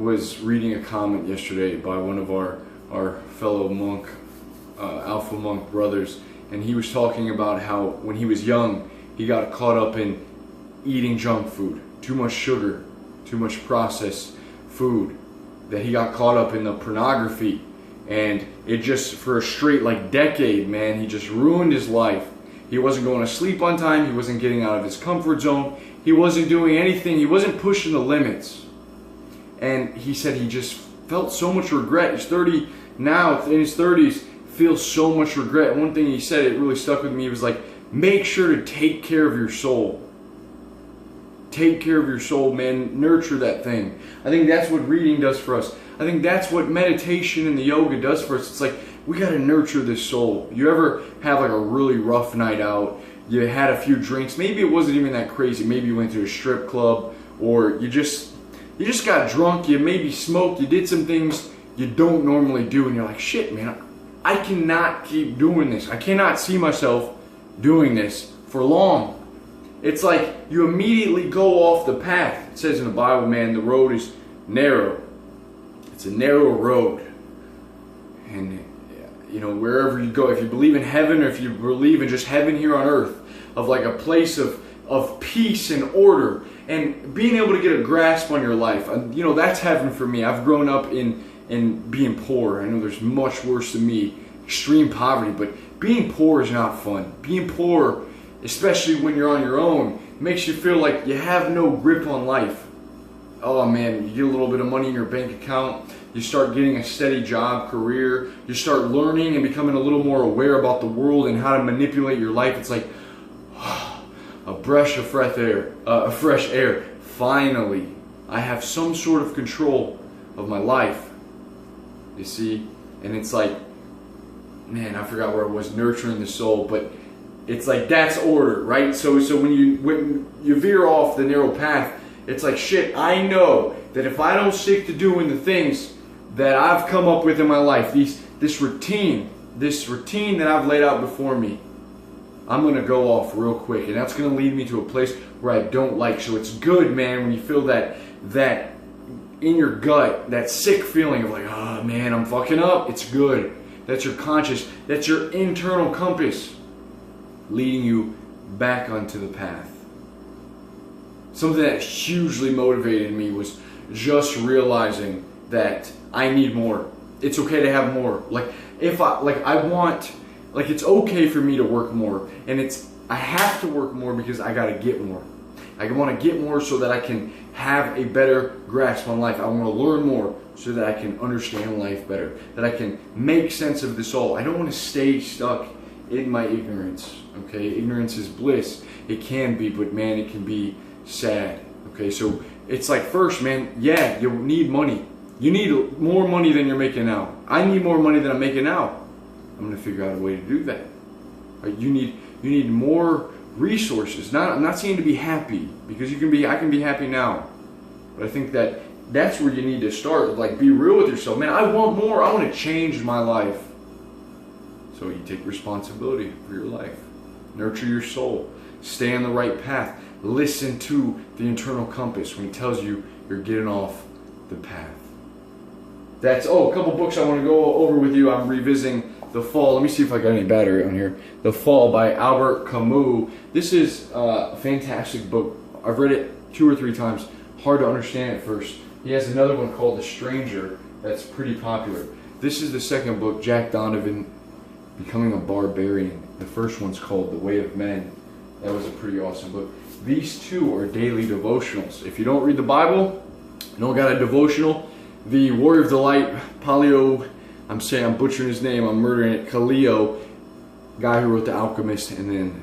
was reading a comment yesterday by one of our fellow monk, alpha monk brothers, and he was talking about how when he was young, he got caught up in eating junk food, too much sugar, too much processed food, that he got caught up in the pornography, and it just, for a straight decade, man, he just ruined his life. He wasn't going to sleep on time, he wasn't getting out of his comfort zone, he wasn't doing anything, he wasn't pushing the limits. And he said he just felt so much regret. He's 30 now, in his 30s, feels so much regret. One thing he said, it really stuck with me, he was like, make sure to take care of your soul. Take care of your soul, man. Nurture that thing. I think that's what reading does for us. I think that's what meditation and the yoga does for us. It's like, we got to nurture this soul. You ever have a really rough night out, you had a few drinks, maybe it wasn't even that crazy, maybe you went to a strip club, or you just got drunk, you maybe smoked, you did some things you don't normally do, and you're like, shit, man, I cannot keep doing this. I cannot see myself doing this for long. It's like you immediately go off the path. It says in the Bible, man, the road is narrow. It's a narrow road. And wherever you go, if you believe in heaven, or if you believe in just heaven here on earth, of a place of peace and order, and being able to get a grasp on your life, that's heaven for me. I've grown up in being poor. I know there's much worse than me, extreme poverty, but being poor is not fun. Being poor, especially when you're on your own, makes you feel like you have no grip on life. Oh man, you get a little bit of money in your bank account, you start getting a steady job, career, you start learning and becoming a little more aware about the world and how to manipulate your life. It's like a breath of fresh air. Finally, I have some sort of control of my life. You see? And it's like, man, I forgot where I was, nurturing the soul, but it's like that's order, right? So when you veer off the narrow path, it's like, shit, I know that if I don't stick to doing the things that I've come up with in my life, this routine that I've laid out before me, I'm going to go off real quick, and that's going to lead me to a place where I don't like. So it's good, man, when you feel that in your gut, that sick feeling of like, oh man, I'm fucking up. It's good. That's your conscious, that's your internal compass leading you back onto the path. Something that hugely motivated me was just realizing that I need more. It's okay to have more. It's okay for me to work more, and I have to work more because I gotta get more. I want to get more so that I can have a better grasp on life. I want to learn more so that I can understand life better, that I can make sense of this all. I don't want to stay stuck in my ignorance. Okay, ignorance is bliss. It can be, but man, it can be sad. Okay, so it's like, first, man, yeah, you need money. You need more money than you're making now. I need more money than I'm making now. I'm going to figure out a way to do that. Right? You need more resources. I'm not saying to be happy, because I can be happy now. But I think that's where you need to start. Be real with yourself. Man, I want more. I want to change my life. So you take responsibility for your life. Nurture your soul. Stay on the right path. Listen to the internal compass when it tells you you're getting off the path. A couple books I want to go over with you. I'm revisiting The Fall. Let me see if I got any battery on here. The Fall by Albert Camus. This is a fantastic book. I've read it 2 or 3 times. Hard to understand at first. He has another one called The Stranger that's pretty popular. This is the second book, Jack Donovan, Becoming a Barbarian. The first one's called The Way of Men. That was a pretty awesome book. These 2 are daily devotionals. If you don't read the Bible, you don't got a devotional, the Warrior of the Light, I'm butchering his name, I'm murdering it, Kaleo, guy who wrote The Alchemist, and then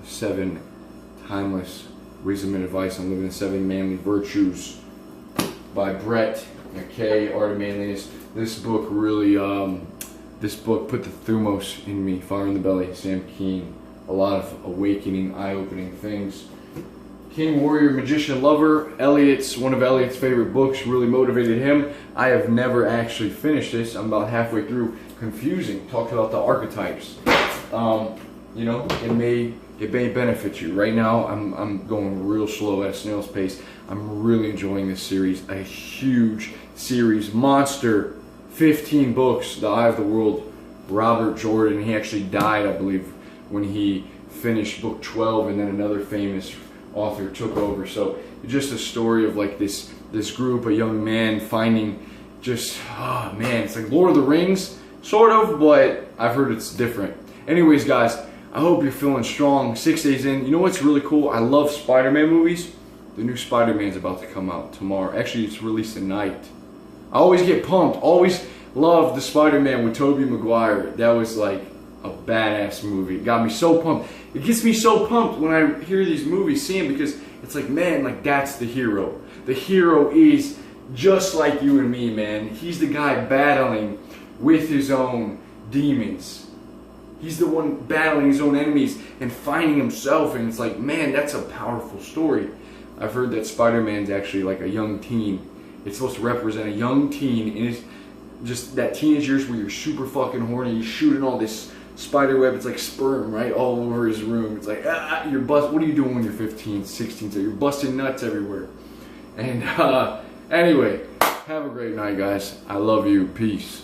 7 Timeless Wisdom and Advice on Living the 7 Manly Virtues by Brett McKay, Art of Manliness. This book really, this book put the thumos in me, Fire in the Belly, Sam Keen. A lot of awakening, eye-opening things. King, Warrior, Magician, Lover, one of Eliot's favorite books, really motivated him. I have never actually finished this. I'm about halfway through. Confusing. Talked about the archetypes. It may it may benefit you. Right now, I'm going real slow at a snail's pace. I'm really enjoying this series. A huge series, monster, 15 books, The Eye of the World. Robert Jordan, he actually died, I believe, when he finished book 12, and then another famous author took over. So it's just a story of like this group, a young man finding just, oh man, it's like Lord of the Rings, sort of, but I've heard it's different. Anyways, guys, I hope you're feeling strong. 6 days in. You know what's really cool? I love Spider-Man movies. The new Spider-Man's about to come out tomorrow. Actually, it's released tonight. I always get pumped. Always loved the Spider-Man with Tobey Maguire. That was like a badass movie. It got me so pumped. It gets me so pumped when I hear these movies, see them, because it's like, man, like that's the hero. The hero is just like you and me, man. He's the guy battling with his own demons. He's the one battling his own enemies and finding himself, and it's like, man, that's a powerful story. I've heard that Spider-Man's actually like a young teen. It's supposed to represent a young teen, and it's just that teenage years where you're super fucking horny, you're shooting all this spider web, it's like sperm, right, all over his room. It's like, you're what are you doing when you're 15, 16, so you're busting nuts everywhere. And anyway, have a great night, guys. I love you. Peace.